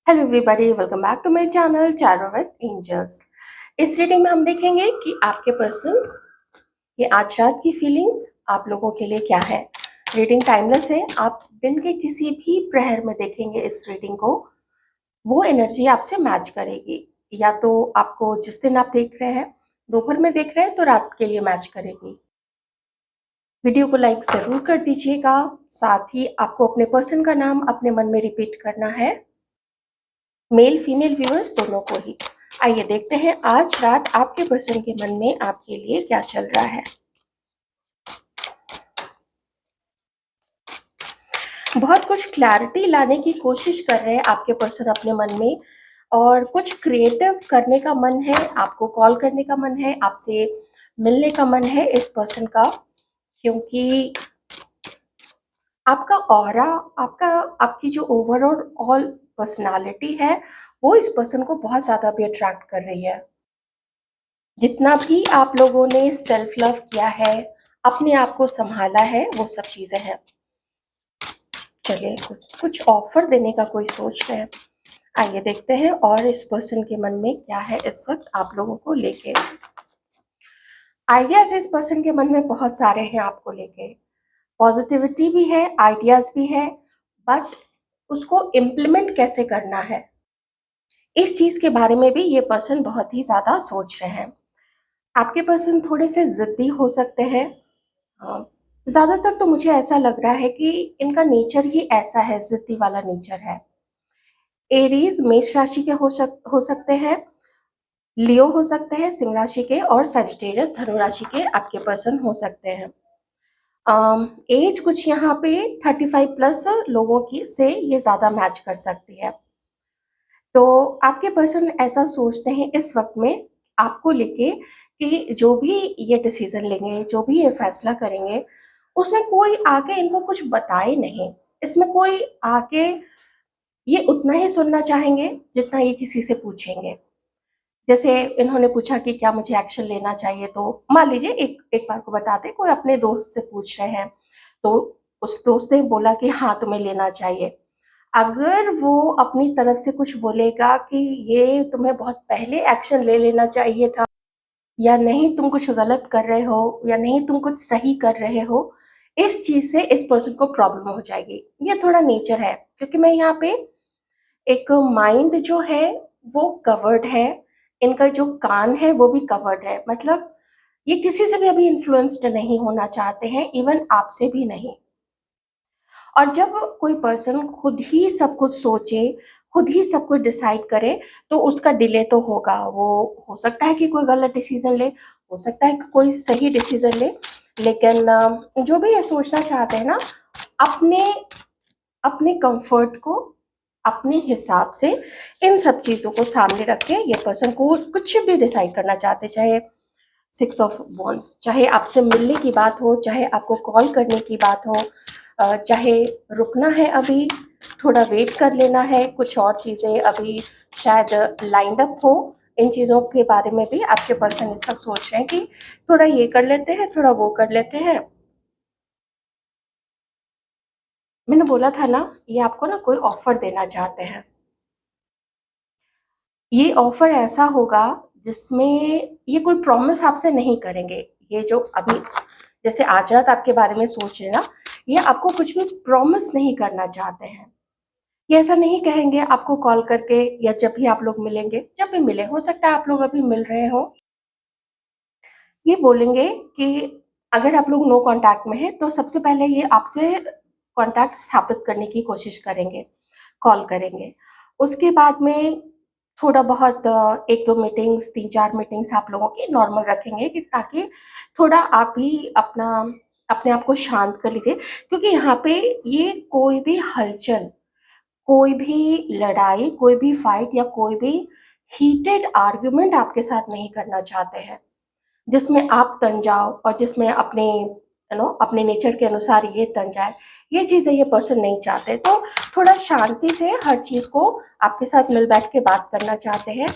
Hello everybody, welcome back to my channel Cheiro with angels. इस reading में हम देखेंगे कि आपके पर्सन ये आज रात की फीलिंग्स आप लोगों के लिए क्या है। रीडिंग टाइमलेस है, आप दिन के किसी भी प्रहर में देखेंगे इस रीडिंग को, वो एनर्जी आपसे मैच करेगी। या तो आपको जिस दिन आप देख रहे हैं दोपहर में देख रहे हैं तो रात के लिए मैच करेगी। वीडियो को लाइक जरूर कर दीजिएगा। साथ ही आपको अपने पर्सन का नाम अपने मन में रिपीट करना है, मेल फीमेल व्यूअर्स दोनों को ही। आइए देखते हैं आज रात आपके पर्सन के मन में आपके लिए क्या चल रहा है। बहुत कुछ क्लैरिटी लाने की कोशिश कर रहे हैं आपके पर्सन अपने मन में, और कुछ क्रिएटिव करने का मन है, आपको कॉल करने का मन है, आपसे मिलने का मन है इस पर्सन का, क्योंकि आपका ऑरा, आपकी जो ओवरऑल पर्सनालिटी है वो इस पर्सन को बहुत ज्यादा भी अट्रैक्ट कर रही है। जितना भी आप लोगों ने सेल्फ लव किया है, अपने आप को संभाला है, वो सब चीजें हैं। चलिए कुछ ऑफर देने का कोई सोच रहे हैं, आइए देखते हैं और इस पर्सन के मन में क्या है इस वक्त आप लोगों को लेके। आइडियाज इस पर्सन के मन में बहुत सारे हैं आपको लेके, पॉजिटिविटी भी है, आइडियाज भी है, बट उसको इम्प्लीमेंट कैसे करना है इस चीज के बारे में भी ये पर्सन बहुत ही ज्यादा सोच रहे हैं। आपके पर्सन थोड़े से जिद्दी हो सकते हैं। ज्यादातर तो मुझे ऐसा लग रहा है कि इनका नेचर ही ऐसा है, जिद्दी वाला नेचर है। एरीज मेष राशि के हो सकते हैं, लियो हो सकते हैं सिंह राशि के, और सजिटेरियस धनु राशि के आपके पर्सन हो सकते हैं। एज कुछ यहाँ पे 35 प्लस लोगों की से ये ज्यादा मैच कर सकती है। तो आपके पर्सन ऐसा सोचते हैं इस वक्त में आपको लेके कि जो भी ये डिसीजन लेंगे, जो भी ये फैसला करेंगे, उसमें कोई आके इनको कुछ बताए नहीं। इसमें कोई आके ये उतना ही सुनना चाहेंगे जितना ये किसी से पूछेंगे। जैसे इन्होंने पूछा कि क्या मुझे एक्शन लेना चाहिए, तो मान लीजिए एक एक बार को बताते, कोई अपने दोस्त से पूछ रहे हैं तो उस दोस्त ने बोला कि हाँ तुम्हें लेना चाहिए। अगर वो अपनी तरफ से कुछ बोलेगा कि ये तुम्हें बहुत पहले एक्शन ले लेना चाहिए था, या नहीं तुम कुछ गलत कर रहे हो, या नहीं तुम कुछ सही कर रहे हो, इस चीज से इस पर्सन को प्रॉब्लम हो जाएगी। ये थोड़ा नेचर है, क्योंकि मैं यहाँ पे एक माइंड जो है वो कवर्ड है, इनका जो कान है वो भी कवर्ड है, मतलब ये किसी से भी अभी इन्फ्लुएंस्ड नहीं होना चाहते हैं, इवन आपसे भी नहीं। और जब कोई पर्सन खुद ही सब कुछ सोचे, खुद ही सब कुछ डिसाइड करे, तो उसका डिले तो होगा। वो हो सकता है कि कोई गलत डिसीजन ले, हो सकता है कि कोई सही डिसीजन ले, लेकिन जो भी ये सोचना चाहते हैं ना, अपने अपने कंफर्ट को अपने हिसाब से इन सब चीजों को सामने रख के ये पर्सन को कुछ भी डिसाइड करना चाहते, चाहे 6 ऑफ वॉन्ड्स, चाहे आपसे मिलने की बात हो, चाहे आपको कॉल करने की बात हो, चाहे रुकना है अभी, थोड़ा वेट कर लेना है, कुछ और चीज़ें अभी शायद लाइंड अप हो, इन चीज़ों के बारे में भी आपके पर्सन इस वक्त सोच रहे हैं कि थोड़ा ये कर लेते हैं, थोड़ा वो कर लेते हैं। मैंने बोला था ना, ये आपको ना कोई ऑफर देना चाहते हैं। ये ऑफर ऐसा होगा जिसमें ये कोई प्रॉमिस आपसे नहीं करेंगे। ये जो अभी जैसे आज रात आपके बारे में सोच रहे हैं ना, ये आपको कुछ भी प्रॉमिस नहीं करना चाहते हैं। ये ऐसा नहीं कहेंगे आपको कॉल करके, या जब भी आप लोग मिलेंगे, जब भी मिले, हो सकता है आप लोग अभी मिल रहे हो, ये बोलेंगे कि अगर आप लोग नो कांटेक्ट में हैं तो सबसे पहले ये आपसे कांटेक्ट स्थापित करने की कोशिश करेंगे, कॉल करेंगे। उसके बाद में थोड़ा बहुत 1-2 मीटिंग्स, 3-4 मीटिंग्स आप लोगों की नॉर्मल रखेंगे, कि ताकि थोड़ा आप भी अपने आप को शांत कर लीजिए, क्योंकि यहाँ पे ये कोई भी हलचल, कोई भी लड़ाई, कोई भी फाइट, या कोई भी हीटेड आर्ग्यूमेंट आपके साथ नहीं करना चाहते हैं, जिसमें आप तन जाओ और जिसमें अपने नेचर के अनुसार ये तन जाए। ये चीज़ें ये पर्सन नहीं चाहते, तो थोड़ा शांति से हर चीज़ को आपके साथ मिल बैठ के बात करना चाहते हैं,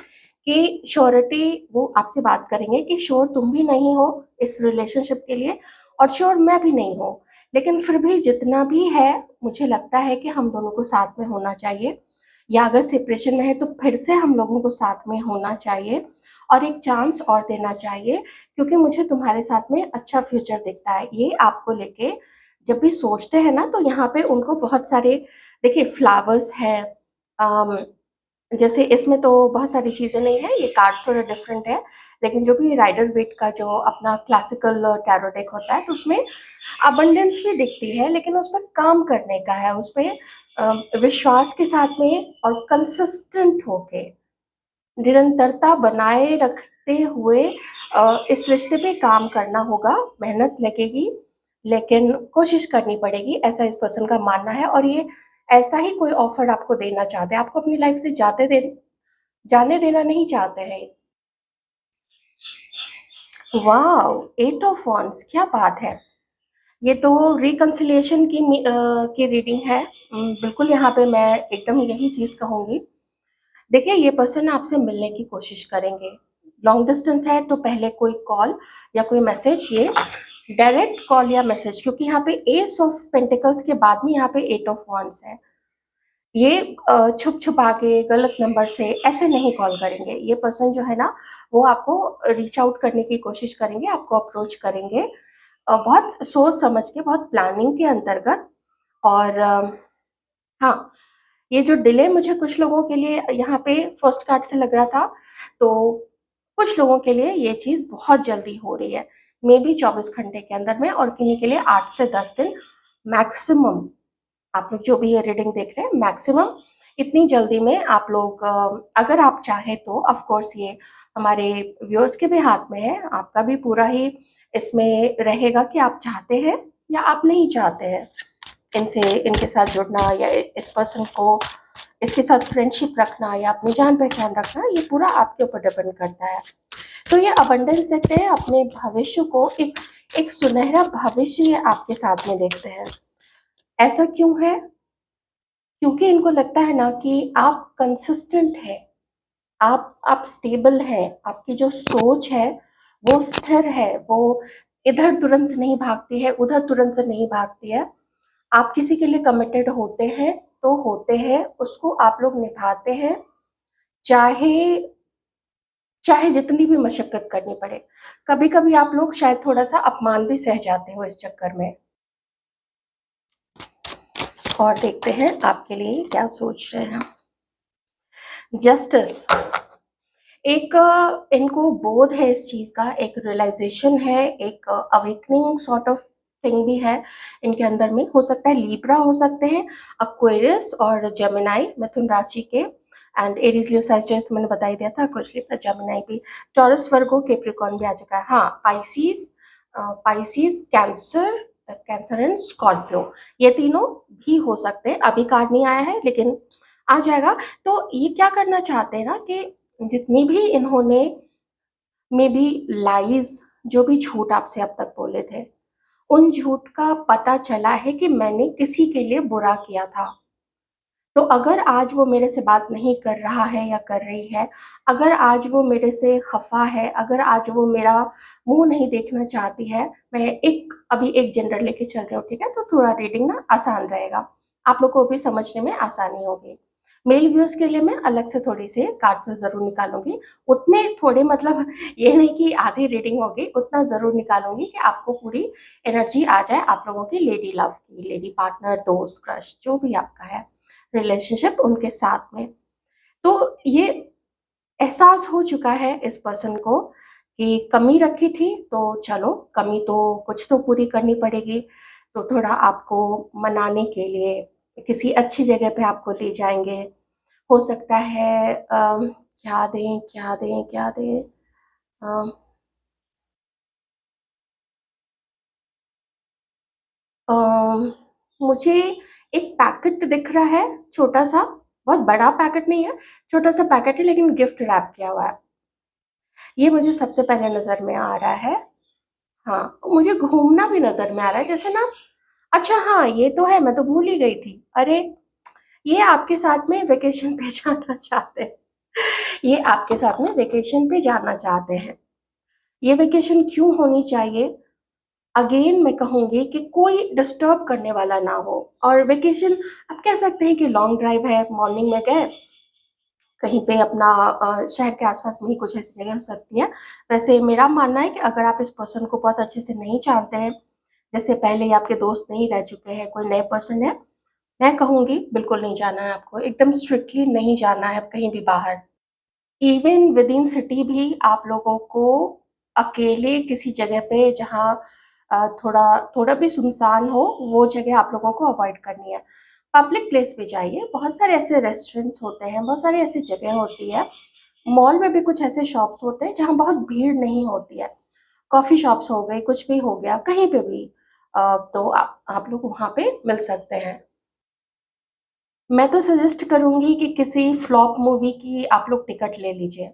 कि श्योरिटी वो आपसे बात करेंगे कि श्योर तुम भी नहीं हो इस रिलेशनशिप के लिए, और श्योर मैं भी नहीं हूँ, लेकिन फिर भी जितना भी है मुझे लगता है कि हम दोनों को साथ में होना चाहिए। या अगर सेपरेशन में है तो फिर से हम लोगों को साथ में होना चाहिए और एक चांस और देना चाहिए, क्योंकि मुझे तुम्हारे साथ में अच्छा फ्यूचर दिखता है। ये आपको लेके जब भी सोचते हैं ना, तो यहाँ पे उनको बहुत सारे, देखिए फ्लावर्स हैं, जैसे इसमें तो बहुत सारी चीज़ें नहीं है, ये कार्ड थोड़ा डिफरेंट है, लेकिन जो भी राइडर वेट का जो अपना क्लासिकल टैरो डेक होता है, तो उसमें अबंडेंस भी दिखती है, लेकिन उस पर काम करने का है, उस पे विश्वास के साथ में और कंसिस्टेंट होके निरंतरता बनाए रखते हुए इस रिश्ते पे काम करना होगा। मेहनत लगेगी, लेकिन कोशिश करनी पड़ेगी, ऐसा इस पर्सन का मानना है। और ये ऐसा ही कोई ऑफर आपको देना चाहते हैं, आपको अपनी लाइफ से जाने देना नहीं चाहते हैं। वाओ, एट ऑफ वॉन्ड्स, क्या बात है। ये तो रिकंसिलिएशन की रीडिंग है। बिल्कुल, यहाँ पे मैं एकदम यही चीज़ कहूँगी। देखिए, ये पर्सन आपसे मिलने की कोशिश करेंगे। लॉन्ग डिस्टेंस है तो पहले कोई कॉल या कोई मैसेज, ये डायरेक्ट कॉल या मैसेज, क्योंकि यहाँ पे एस ऑफ पेंटिकल्स के बाद में यहाँ पे एट ऑफ वॉन्ड्स है। ये छुप छुपा के गलत नंबर से ऐसे नहीं कॉल करेंगे। ये पर्सन जो है ना, वो आपको रीच आउट करने की कोशिश करेंगे, आपको अप्रोच करेंगे बहुत सोच समझ के, बहुत प्लानिंग के अंतर्गत। और हाँ, ये जो डिले मुझे कुछ लोगों के लिए यहाँ पे फर्स्ट कार्ड से लग रहा था, तो कुछ लोगों के लिए ये चीज़ बहुत जल्दी हो रही है, मे बी 24 घंटे के अंदर में, और किन्हीं के लिए 8 से 10 दिन मैक्सिमम। आप लोग जो भी ये रीडिंग देख रहे हैं, मैक्सिमम इतनी जल्दी में आप लोग, अगर आप चाहें तो ऑफ कोर्स ये हमारे व्यूअर्स के भी हाथ में है, आपका भी पूरा ही इसमें रहेगा कि आप चाहते हैं या आप नहीं चाहते हैं इनसे, इनके साथ जुड़ना या इस पर्सन को, इसके साथ फ्रेंडशिप रखना या अपनी जान पहचान रखना, ये पूरा आपके ऊपर डिपेंड करता है। तो ये अबंडेंस देखते हैं, अपने भविष्य को एक एक सुनहरा भविष्य ये आपके साथ में देखते हैं। ऐसा क्यों है? क्योंकि इनको लगता है ना कि आप कंसिस्टेंट है, आप स्टेबल है, आपकी जो सोच है वो स्थिर है, वो इधर तुरंत से नहीं भागती है, उधर तुरंत से नहीं भागती है। आप किसी के लिए कमिटेड होते हैं तो होते हैं, उसको आप लोग निभाते हैं, चाहे चाहे जितनी भी मशक्कत करनी पड़े। कभी कभी आप लोग शायद थोड़ा सा अपमान भी सह जाते हो इस चक्कर में। और देखते हैं आपके लिए क्या सोच रहे हैं। जस्टिस, एक इनको बोध है इस चीज का, एक रियलाइजेशन है, एक अवेकनिंग सॉर्ट ऑफ थिंग भी है इनके अंदर में। हो सकता है लीब्रा हो सकते हैं, अक्वेरियस और जेमिनाई मिथुन राशि के, एंड एरीज लियो सैजिटेरियस तो मैंने बता ही दिया था, अक्वेरियस लिब्रा जेमिनाई भी, टॉरस वर्गो कैप्रिकॉर्न भी आ चुका है। हाँ, Pisces cancer, cancer and Scorpio, ये तीनों भी हो सकते हैं। अभी कार्ड नहीं आया है लेकिन आ जाएगा। तो ये क्या करना चाहते हैं ना, कि जितनी भी इन्होंने मे बी लाइज, जो भी झूठ आपसे अब तक बोले थे, उन झूठ का पता चला है कि मैंने किसी के लिए बुरा किया था। तो अगर आज वो मेरे से बात नहीं कर रहा है या कर रही है, अगर आज वो मेरे से खफा है, अगर आज वो मेरा मुंह नहीं देखना चाहती है, मैं एक अभी एक जेंडर लेके चल रही हूँ, ठीक है, तो थोड़ा रीडिंग ना आसान रहेगा, आप लोग को भी समझने में आसानी होगी। मेल व्यूअर्स के लिए मैं अलग से थोड़ी सी कार्ड से जरूर निकालूंगी, उतने थोड़े, मतलब ये नहीं कि आधी रीडिंग होगी, उतना जरूर निकालूंगी कि आपको पूरी एनर्जी आ जाए आप लोगों की लेडी लव की, लेडी पार्टनर, दोस्त, क्रश, जो भी आपका है रिलेशनशिप उनके साथ में। तो ये एहसास हो चुका है इस पर्सन को कि कमी रखी थी, तो चलो कमी तो कुछ तो पूरी करनी पड़ेगी। तो थोड़ा आपको मनाने के लिए किसी अच्छी जगह पे आपको ले जाएंगे। हो सकता है क्या दें क्या दें क्या दें, अ, अ, मुझे एक पैकेट दिख रहा है, छोटा सा, बहुत बड़ा पैकेट नहीं है, छोटा सा पैकेट है लेकिन गिफ्ट रैप किया हुआ है। ये मुझे सबसे पहले नज़र में आ रहा है। हाँ, मुझे घूमना भी नज़र में आ रहा है, जैसे ना, अच्छा हाँ, ये तो है, मैं तो भूल ही गई थी। अरे! ये आपके साथ में वेकेशन पे जाना चाहते हैं। ये आपके साथ में वेकेशन पे जाना चाहते हैं। ये वेकेशन क्यों होनी चाहिए? अगेन मैं कहूँगी कि कोई डिस्टर्ब करने वाला ना हो, और वेकेशन आप कह सकते हैं कि लॉन्ग ड्राइव है, मॉर्निंग में गए, कहीं पे अपना शहर के आस-पास में ही कुछ ऐसी जगह हो सकती है। वैसे मेरा मानना है कि अगर आप इस पर्सन को बहुत अच्छे से नहीं जानते हैं, जैसे पहले ही आपके दोस्त नहीं रह चुके हैं, कोई नए पर्सन है, मैं कहूँगी बिल्कुल नहीं जाना है आपको, एकदम स्ट्रिक्टली नहीं जाना है कहीं भी बाहर। इवन विदिन सिटी भी आप लोगों को अकेले किसी जगह पे जहाँ थोड़ा थोड़ा भी सुनसान हो, वो जगह आप लोगों को अवॉइड करनी है। पब्लिक प्लेस पे जाइए, बहुत सारे ऐसे रेस्टोरेंट्स होते हैं, बहुत सारी ऐसी जगह होती है। मॉल में भी कुछ ऐसे शॉप्स होते हैं जहाँ बहुत भीड़ नहीं होती है। कॉफ़ी शॉप्स हो गए, कुछ भी हो गया, कहीं पे भी तो आप लोग वहाँ पे मिल सकते हैं। मैं तो सजेस्ट करूँगी कि किसी फ्लॉप मूवी की आप लोग टिकट ले लीजिए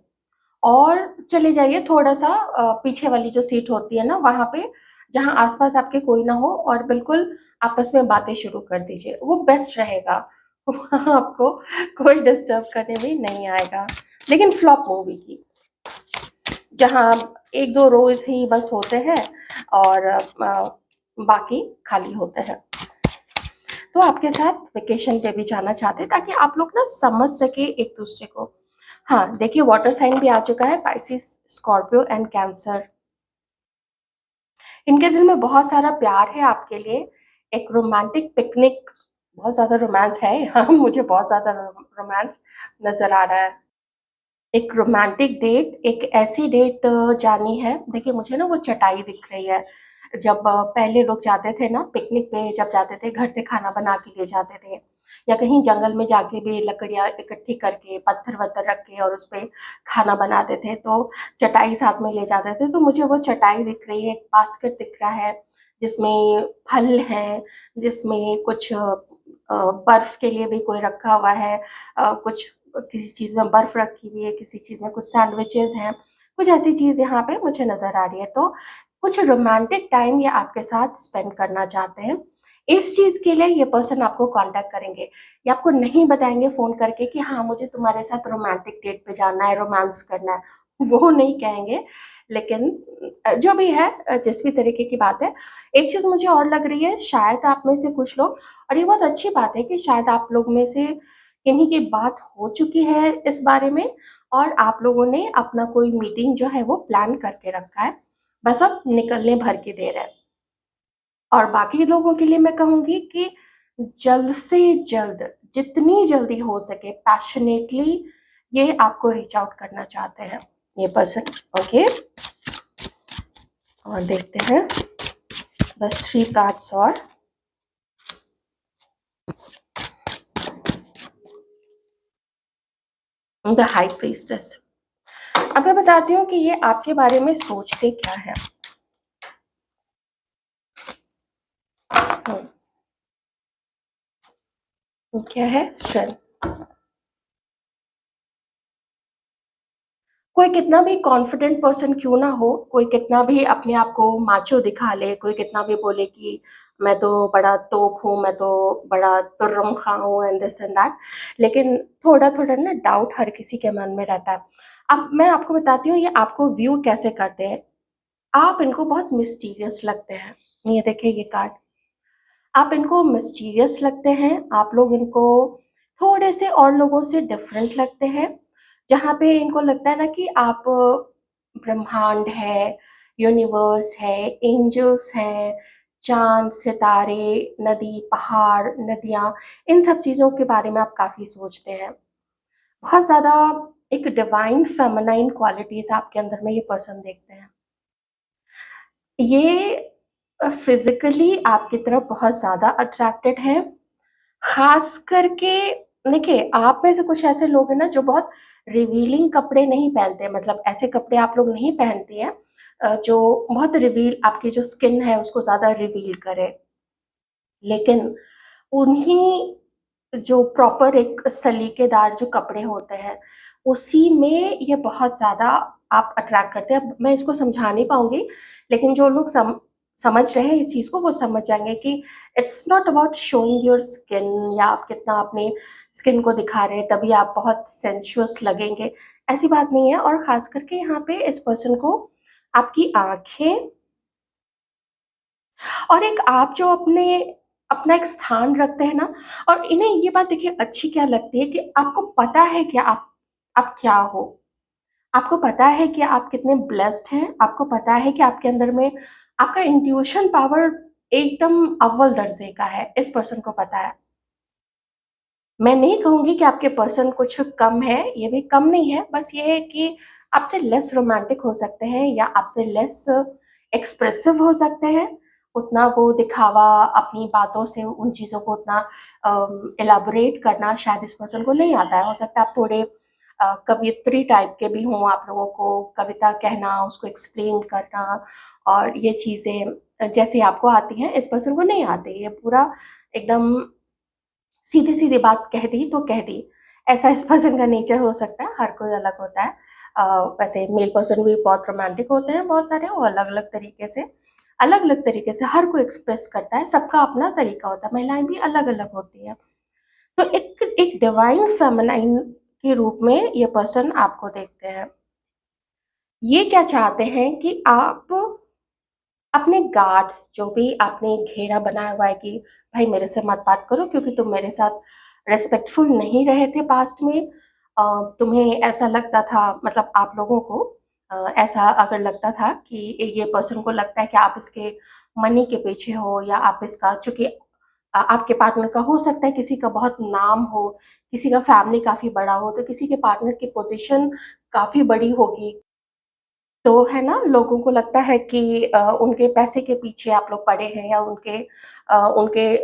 और चले जाइए थोड़ा-सा पीछे वाली जो सीट होती है ना, वहाँ पे जहाँ आस-पास आपके कोई ना हो और बिल्कुल आपस में बातें शुरू कर दीजिए, वो बेस्ट रहेगा। वहाँ आपको कोई डिस्टर्ब करने भी नहीं आएगा। लेकिन फ्लॉप मूवी की, जहाँ 1-2 रोज़ ही बस होते हैं और बाकी खाली होते हैं। तो आपके साथ वेकेशन पे भी जाना चाहते हैं ताकि आप लोग ना समझ सके एक दूसरे को। हाँ, देखिए वाटर साइन भी आ चुका है, पाइसेस, स्कॉर्पियो एंड कैंसर। इनके दिल में बहुत सारा प्यार है आपके लिए, एक रोमांटिक पिकनिक, बहुत ज़्यादा रोमांस है यहाँ मुझे बहुत ज़्यादा रोमांस नज़र आ रहा है। एक रोमांटिक डेट, एक ऐसी डेट जानी है, देखिए मुझे ना वो चटाई दिख रही है। जब पहले लोग जाते थे ना पिकनिक पे, जब जाते थे घर से खाना बना के ले जाते थे या कहीं जंगल में जाके भी लकड़ियाँ इकट्ठी करके पत्थर-वत्थर रख के और उसपे खाना बनाते थे, तो चटाई साथ में ले जाते थे। तो मुझे वो चटाई दिख रही है, एक बास्केट दिख रहा है जिसमें फल हैं, जिसमें कुछ बर्फ के लिए भी कोई रखा हुआ है, कुछ किसी चीज़ में बर्फ रखी हुई है, किसी चीज़ में कुछ सैंडविचेज़ हैं, कुछ ऐसी चीज़ यहाँ पे मुझे नज़र आ रही है। तो कुछ रोमांटिक टाइम ये आपके साथ स्पेंड करना चाहते हैं। इस चीज़ के लिए ये पर्सन आपको कॉन्टैक्ट करेंगे। ये आपको नहीं बताएँगे फ़ोन करके कि हाँ, मुझे तुम्हारे साथ रोमांटिक डेट पे जाना है, रोमांस करना है, वो नहीं कहेंगे। लेकिन जो भी है जिस भी तरीके की बात है, एक चीज़ मुझे और लग रही है, शायद आप में से कुछ लोग, और ये बहुत अच्छी बात है कि शायद आप लोग में से किन्हीं की बात हो चुकी है इस बारे में और आप लोगों ने अपना कोई मीटिंग जो है वो प्लान करके रखा है। बस अब निकलने भर की देर है। और बाकी लोगों के लिए मैं कहूँगी कि जल्द से जल्द, जितनी जल्दी हो सके पैशनेटली ये आपको रीच आउट करना चाहते हैं, ये पर्सन। ओके, और देखते हैं बस 3 कार्ड्स और। The high priestess. अब मैं बताती हूँ कि ये आपके बारे में सोचते क्या है। क्या है? स्ट्रेंथ। कोई कितना भी कॉन्फिडेंट पर्सन क्यों ना हो, कोई कितना भी अपने आप को माचो दिखा ले, कोई कितना भी बोले कि मैं तो बड़ा तोप हूँ, मैं तो बड़ा तुर्रम-खां हूँ एंड दिस एंड दैट, लेकिन थोड़ा-थोड़ा ना डाउट हर किसी के मन में रहता है। अब मैं आपको बताती हूँ ये आपको व्यू कैसे करते हैं। आप इनको बहुत मिस्टीरियस लगते हैं। ये देखिए ये कार्ड। आप इनको मिस्टीरियस लगते हैं, आप लोग इनको थोड़े से और लोगों से डिफरेंट लगते हैं, जहाँ पे इनको लगता है ना कि आप ब्रह्मांड है, यूनिवर्स है, एंजल्स हैं, चाँद, सितारे, नदी, पहाड़, नदियाँ, इन सब चीज़ों के बारे में आप काफ़ी सोचते हैं। बहुत ज़्यादा एक डिवाइन फेमिनाइन क्वालिटीज़ आपके अंदर में ये पर्सन देखते हैं। ये फिज़िकली आपकी तरफ बहुत ज़्यादा अट्रैक्टेड हैं। ख़ास करके देखिए, आप में से कुछ ऐसे लोग हैं ना जो बहुत रिवीलिंग कपड़े नहीं पहनते, मतलब ऐसे कपड़े आप लोग नहीं पहनती हैं जो बहुत रिवील, आपकी जो स्किन है उसको ज़्यादा रिवील करे। लेकिन उन्हीं जो प्रॉपर एक सलीकेदार जो कपड़े होते हैं, उसी में ये बहुत ज़्यादा आप अट्रैक्ट करते हैं। अब मैं इसको समझा नहीं पाऊँगी, लेकिन जो लोग समझ रहे हैं इस चीज़ को, वो समझ जाएँगे कि it's not about showing your skin या आप कितना अपने स्किन को दिखा रहे हैं, तभी आप बहुत सेंसुअस लगेंगे, ऐसी बात नहीं है। और ख़ास करके यहाँ पे इस पर्सन को आपकी आँखें और एक आप जो अपना एक स्थान रखते हैं ना, और इन्हें ये बात देखिए अच्छी क्या लगती है कि आपको पता है कि आप आप क्या हो। आपको पता है कि आप कितने ब्लेस्ड हैं, आपको पता है कि आपके अंदर में आपका इंट्यूशन पावर एकदम अव्वल दर्जे का है, इस पर्सन को पता है। मैं नहीं कहूँगी कि आपके पर्सन कुछ कम है, ये भी कम नहीं है, बस ये है कि आपसे लेस रोमांटिक हो सकते हैं या आपसे लेस एक्सप्रेसिव हो सकते हैं। उतना वो दिखावा अपनी बातों से उन चीज़ों को उतना एलाबोरेट करना शायद इस पर्सन को नहीं आता है। हो सकता है आप थोड़े कवियत्री टाइप के भी हों, आप लोगों को कविता कहना, उसको एक्सप्लेन करना और ये चीज़ें जैसे आपको आती हैं, इस पर्सन को नहीं आती। ये पूरा एकदम सीधी-सीधी बात कह दी तो कह दी। ऐसा इस पर्सन का नेचर हो सकता है, हर कोई अलग होता है। वैसे मेल पर्सन भी बहुत रोमांटिक होते हैं बहुत सारे, वो अलग-अलग तरीके से हर कोई एक्सप्रेस करता है, सबका अपना तरीका होता है, महिलाएँ भी अलग-अलग होती हैं। तो एक एक डिवाइन फेमिनाइन के रूप में ये पर्सन आपको देखते हैं। ये क्या चाहते हैं कि आप अपने गार्ड्स जो भी आपने घेरा बनाया हुआ है कि भाई मेरे से मत बात करो क्योंकि तुम मेरे साथ रिस्पेक्टफुल नहीं रहे थे पास्ट में। तुम्हें ऐसा लगता था, मतलब आप लोगों को ऐसा अगर लगता था कि ये पर्सन को लगता है कि आप इसके मनी के पीछे हो या आप इसका, चूंकि आपके पार्टनर का हो सकता है किसी का बहुत नाम हो, किसी का फैमिली काफी बड़ा हो, तो किसी के पार्टनर की पोजीशन काफी बड़ी होगी, तो है ना, लोगों को लगता है कि उनके पैसे के पीछे आप लोग पड़े हैं या उनके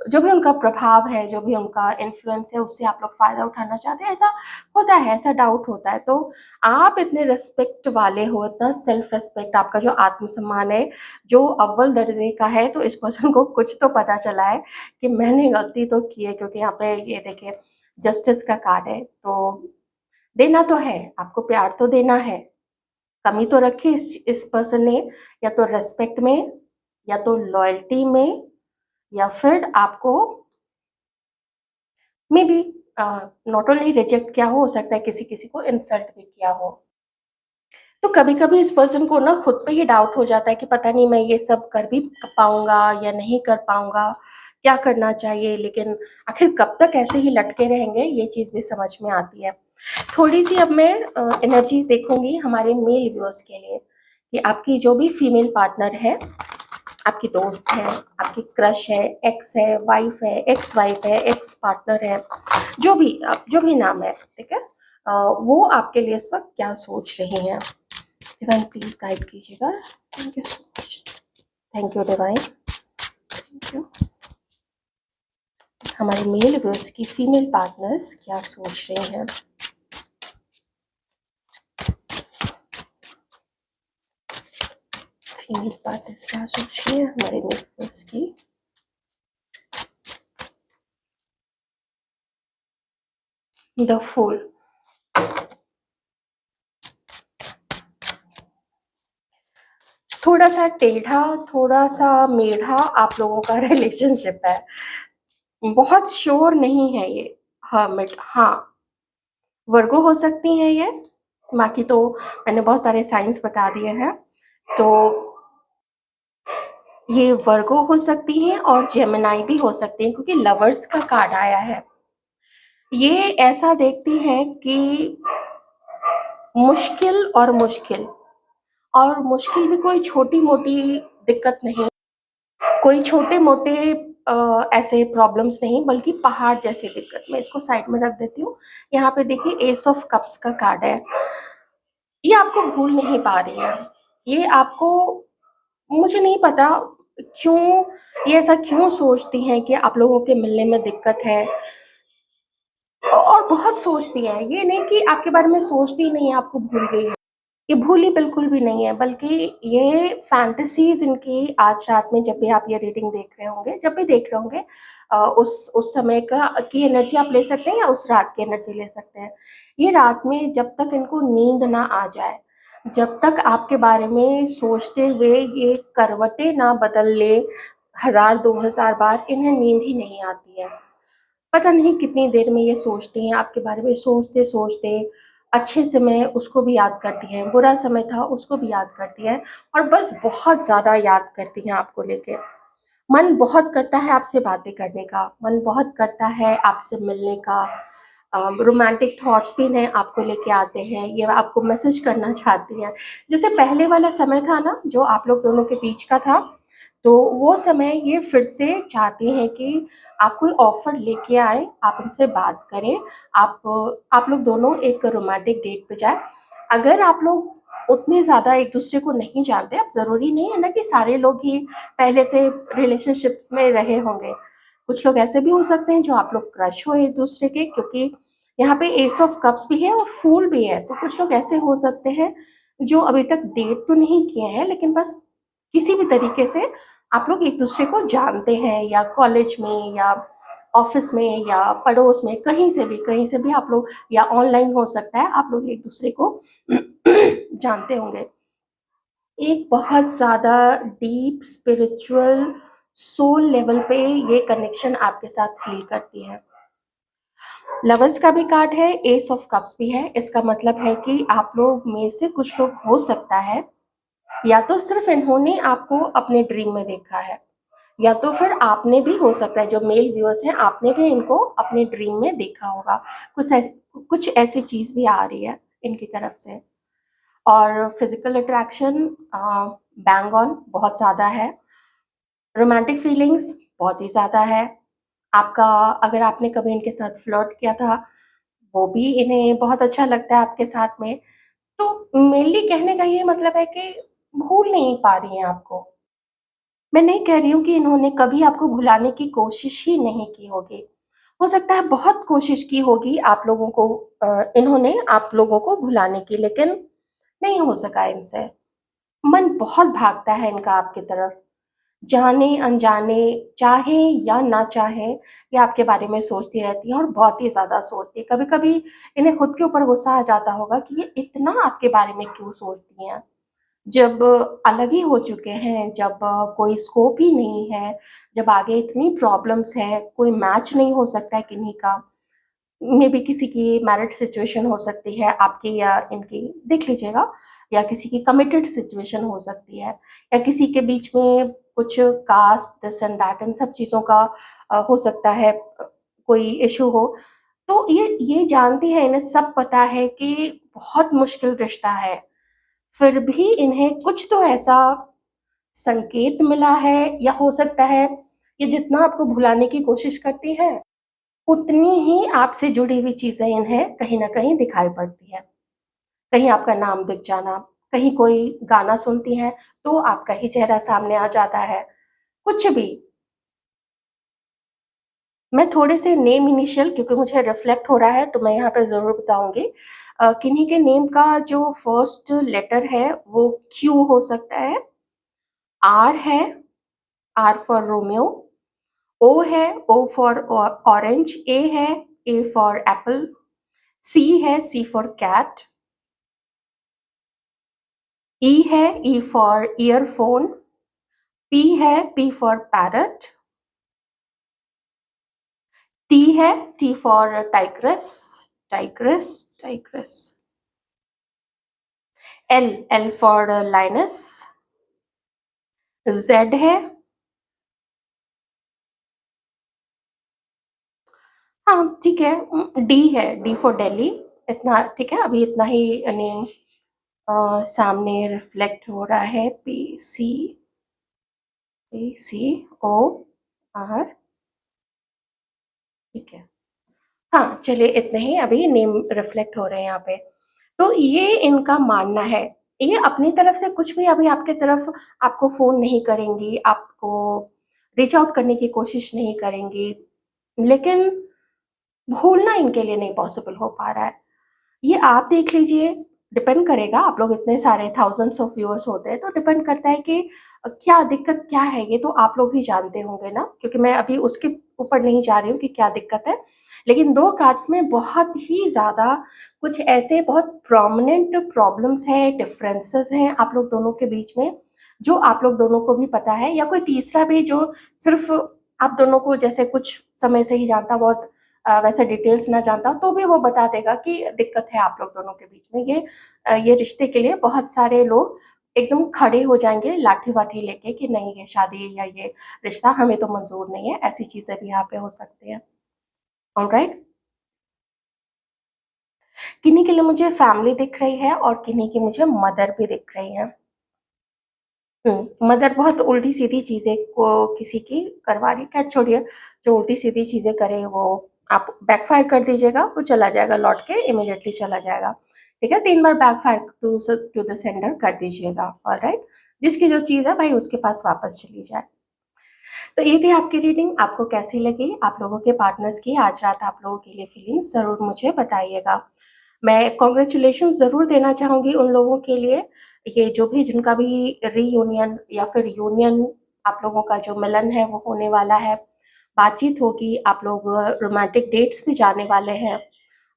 जो भी उनका प्रभाव है, जो भी उनका इन्फ्लुएंस है, उससे आप लोग फ़ायदा उठाना चाहते हैं, ऐसा होता है, ऐसा डाउट होता है। तो आप इतने रिस्पेक्ट वाले हो, इतना सेल्फ रिस्पेक्ट, आपका जो आत्मसम्मान है, जो अव्वल दर्जे का है, तो इस पर्सन को कुछ तो पता चला है कि मैंने गलती तो की है, क्योंकि यहाँ पे ये देखिए जस्टिस का कार्ड है, तो देना तो है, आपको प्यार तो देना है। कमी तो रखी इस पर्सन ने, या तो रिस्पेक्ट में, या तो लॉयल्टी में, या फिर आपको may be not only reject किया हो सकता है किसी किसी को इंसल्ट भी किया हो। तो कभी-कभी इस पर्सन को ना खुद पे ही डाउट हो जाता है कि पता नहीं मैं ये सब कर भी पाऊँगा या नहीं कर पाऊँगा, क्या करना चाहिए? लेकिन आखिर कब तक ऐसे ही लटके रहेंगे, ये चीज़ भी समझ में आती है। थोड़ी-सी अब मैं एनर्जीज़ देखूँगी हमारे मेल व्यूअर्स के लिए, कि आपकी जो भी फीमेल पार्टनर है, आपकी दोस्त है, आपकी क्रश है, एक्स है, एक्स वाइफ है, एक्स पार्टनर है, जो भी नाम है, ठीक है? वो आपके लिए इस वक़्त क्या सोच रही हैं? डिवाइन प्लीज़ गाइड कीजिएगा। Thank you so much. Thank you divine, thank you. हमारे मेल व्यूअर्स की फीमेल पार्टनर्स क्या सोच रहे हैं? फीमेल पार्टनर्स क्या सोच रही है हमारे मेल व्यूअर्स की? The fool. थोड़ा-सा टेढ़ा, थोड़ा-सा मेढ़ा आप लोगों का रिलेशनशिप है। बहुत श्योर नहीं है ये। हर्मिट, हाँ, वर्गो हो सकती हैं ये, बाकी तो मैंने बहुत सारे साइंस बता दिए हैं। तो ये वर्गो हो सकती हैं और जेमिनी भी हो सकती हैं, क्योंकि लवर्स का कार्ड आया है। ये ऐसा देखती हैं कि मुश्किल भी कोई छोटी-मोटी दिक्कत नहीं, कोई छोटे-मोटे ऐसे प्रॉब्लम्स नहीं, बल्कि पहाड़ जैसी दिक्कत। मैं इसको साइड में रख देती हूँ। यहाँ पे देखिए एस ऑफ कप्स का कार्ड है। ये आपको भूल नहीं पा रही हैं। ये आपको, मुझे नहीं पता क्यों ये ऐसा क्यों सोचती हैं कि आप लोगों के मिलने में दिक्कत है, और बहुत सोचती हैं। ये नहीं कि आपके बारे में सोचती ही नहीं है, आपको भूल गई है। ये भूली बिल्कुल भी नहीं है, बल्कि ये फैंटेसीज़ इनकी आज रात में, जब भी आप ये रीडिंग देख रहे होंगे, जब भी देख रहे होंगे, उस समय का की एनर्जी आप ले सकते हैं या उस रात की एनर्जी ले सकते हैं। ये रात में जब तक इनको नींद ना आ जाए, जब तक आपके बारे में सोचते हुए ये करवटें ना बदल ले 1000 2000 बार, इन्हें नींद ही नहीं आती है। पता नहीं कितनी देर में ये सोचती हैं आपके बारे में, सोचते-सोचते अच्छे समय उसको भी याद करती हैं, बुरा समय था उसको भी याद करती हैं, और बस बहुत ज़्यादा याद करती हैं आपको लेके। मन बहुत करता है आपसे बातें करने का, मन बहुत करता है आपसे मिलने का, रोमांटिक थॉट्स भी नए आपको लेके आते हैं, ये आपको मैसेज करना चाहती हैं। जैसे पहले वाला समय था ना, जो आप लोग दोनों के बीच का था, तो वो समय ये फिर से चाहती हैं कि आप कोई ऑफ़र लेके आएँ, आप उनसे बात करें, आप लोग दोनों एक रोमांटिक डेट पे जाएँ। अगर आप लोग उतने ज़्यादा एक-दूसरे को नहीं जानते, अब ज़रूरी नहीं है ना कि सारे लोग ही पहले से रिलेशनशिप्स में रहे होंगे। कुछ लोग ऐसे भी हो सकते हैं जो आप लोग क्रश हो एक-दूसरे के, क्योंकि यहाँ पे एस ऑफ कप्स भी है और फूल भी है। तो कुछ लोग ऐसे हो सकते हैं जो अभी तक डेट तो नहीं किए हैं, लेकिन बस किसी भी तरीके से आप लोग एक-दूसरे को जानते हैं, या कॉलेज में या ऑफ़िस में या पड़ोस में, कहीं से भी आप लोग, या ऑनलाइन हो सकता है, आप लोग एक-दूसरे को जानते होंगे। एक बहुत ज़्यादा डीप स्पिरिचुअल सोल लेवल पे ये कनेक्शन आपके साथ फ़ील करती है। लवर्स का भी कार्ड है, एस ऑफ कप्स भी है। इसका मतलब है कि आप लोग में से कुछ लोग, हो सकता है या तो सिर्फ़ इन्होंने आपको अपने ड्रीम में देखा है, या तो फिर आपने भी, हो सकता है जो मेल व्यूअर्स हैं, आपने भी इनको अपने ड्रीम में देखा होगा। कुछ ऐसी चीज़ भी आ रही है इनकी तरफ से। और फिज़िकल अट्रैक्शन बैंग ऑन बहुत ज़्यादा है। रोमांटिक फीलिंग्स बहुत ही ज़्यादा है। आपका, अगर आपने कभी इनके साथ फ्लर्ट किया था, वो भी इन्हें बहुत अच्छा लगता है आपके साथ में। तो मेनली कहने का ये मतलब है कि भूल नहीं पा रही हैं आपको। मैं नहीं कह रही हूँ कि इन्होंने कभी आपको भुलाने की कोशिश ही नहीं की होगी। हो सकता है बहुत कोशिश की होगी आप लोगों को, इन्होंने आप लोगों को भुलाने की, लेकिन नहीं हो सका इनसे। मन बहुत भागता है इनका आपकी तरफ। जाने-अनजाने, चाहें या ना चाहें, ये आपके बारे में सोचती रहती हैं और बहुत ही ज़्यादा सोचती हैं। कभी-कभी इन्हें खुद के ऊपर गुस्सा आ जाता होगा कि ये इतना आपके बारे में क्यों सोचती हैं? जब अलग ही हो चुके हैं, जब कोई स्कोप ही नहीं है, जब आगे इतनी प्रॉब्लम्स हैं, कोई मैच नहीं हो सकता है किन्हीं का, मेबी किसी की मैरिड सिचुएशन हो सकती है, आपकी या इनकी, देख लीजिएगा, या किसी की कमिटेड सिचुएशन हो सकती है, या किसी के बीच में कुछ कास्ट दिस एंड दैट, इन सब चीज़ों का हो सकता है कोई इश्यू हो। तो ये जानती हैं, इन्हें सब पता है कि बहुत मुश्किल रिश्ता है, फिर भी इन्हें कुछ तो ऐसा संकेत मिला है, या हो सकता है ये जितना आपको भुलाने की कोशिश करती हैं, उतनी ही आपसे जुड़ी हुई चीज़ें इन्हें कहीं न कहीं दिखाई पड़ती हैं। कहीं आपका नाम दिख जाना, कहीं कोई गाना सुनती हैं, तो आपका ही चेहरा सामने आ जाता है, कुछ भी। मैं थोड़े से नेम इनिशियल, क्योंकि मुझे रिफ्लेक्ट हो रहा है, तो मैं यहाँ पे ज़रूर बताऊँगी। किन्हीं के नेम का जो फर्स्ट लेटर है, वो क्यू हो सकता है, आर है, आर फॉर रोमियो, ओ है, ओ फॉर ऑरेंज, ए है, ए फॉर एप्पल, सी है, सी फॉर कैट, ई है, ई फॉर ईयरफ़ोन, पी है, पी फॉर पैरट, टी है, T for tigress, tigress, tigress, L, L for lioness, Z है, हाँ, ठीक है, डी है, डी फॉर दिल्ली, इतना ठीक है, अभी इतना ही नेम सामने रिफ्लेक्ट हो रहा है, PCOR, ठीक है। हाँ, चलिए इतने ही अभी नेम रिफ्लेक्ट हो रहे हैं यहाँ पे। तो ये इनका मानना है, ये अपनी तरफ से कुछ भी अभी आपके तरफ, आपको फ़ोन नहीं करेंगी, आपको रीच आउट करने की कोशिश नहीं करेंगी, लेकिन भूलना इनके लिए नहीं पॉसिबल हो पा रहा है। ये आप देख लीजिए, डिपेंड करेगा, आप लोग इतने सारे थाउज़ेंड्स ऑफ व्यूअर्स होते हैं, तो डिपेंड करता है कि क्या दिक्कत क्या है, ये तो आप लोग ही जानते होंगे ना, क्योंकि मैं अभी उसके ऊपर नहीं जा रही हूँ कि क्या दिक्कत है। लेकिन 2 कार्ड्स में बहुत ही ज़्यादा कुछ ऐसे बहुत प्रोमिनेंट प्रॉब्लम्स हैं, डिफरेंसेस हैं आप लोग दोनों के बीच में, जो आप लोग दोनों को भी पता है, या कोई तीसरा भी जो सिर्फ़ आप दोनों को जैसे कुछ समय से ही जानता, बहुत वैसे डिटेल्स ना जानता हो, तो भी वो बता देगा कि दिक्कत है आप लोग दोनों के बीच में। ये रिश्ते के लिए बहुत सारे लोग एकदम खड़े हो जाएँगे लाठी-वाठी लेके कि नहीं, ये शादी या ये रिश्ता हमें तो मंज़ूर नहीं है, ऐसी चीज़ें भी यहाँ पे हो सकती हैं। ऑलराइट? किन्हीं के लिए मुझे फैमिली दिख रही है और किन्हीं की मुझे मदर भी दिख रही है। मदर बहुत उल्टी-सीधी चीज़ें को किसी की करवा रही है, खैर छोड़िए, जो उल्टी-सीधी चीज़ें करे वो आप बैकफ़ायर कर दीजिएगा, वो चला जाएगा लौट के इमीडिएटली चला जाएगा, ठीक है? 3 बार बैकफ़ायर टू द सेंडर कर दीजिएगा, ऑलराइट? जिसकी जो चीज़ है भाई उसके पास वापस चली जाए। तो ये थी आपकी रीडिंग, आपको कैसी लगी? आप लोगों के पार्टनर्स की आज रात आप लोगों के लिए फीलिंग्स ज़रूर मुझे बताइएगा। मैं कांग्रेचुलेशंस ज़रूर देना चाहूँगी उन लोगों के लिए, ये जो भी जिनका भी रीयूनियन या फिर यूनियन आप लोगों का जो मिलन है वो होने वाला है, बातचीत होगी, आप लोग रोमांटिक डेट्स पे जाने वाले हैं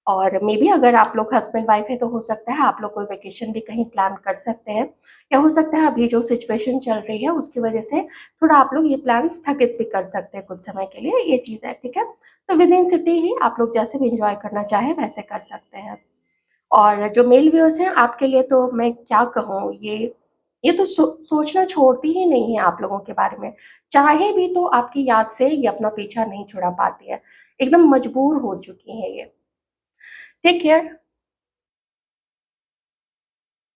और मेबी अगर आप लोग हस्बैंड वाइफ हैं तो हो सकता है आप लोग कोई वेकेशन भी कहीं प्लान कर सकते हैं या हो सकता है अभी जो सिचुएशन चल रही है उसकी वजह से थोड़ा आप लोग ये प्लान स्थगित भी कर सकते हैं कुछ समय के लिए, ये चीज़ है, ठीक है? तो विद इन सिटी ही आप लोग जैसे भी एन्जॉय करना चाहें वैसे कर सकते हैं। और जो मेल व्यूअर्स हैं आपके लिए तो मैं क्या कहूँ, ये तो सोचना छोड़ती ही नहीं है आप लोगों के बारे में। चाहे भी तो आपकी याद से ये अपना पीछा नहीं छुड़ा पाती है। एकदम मजबूर हो चुकी हैं ये। Take care.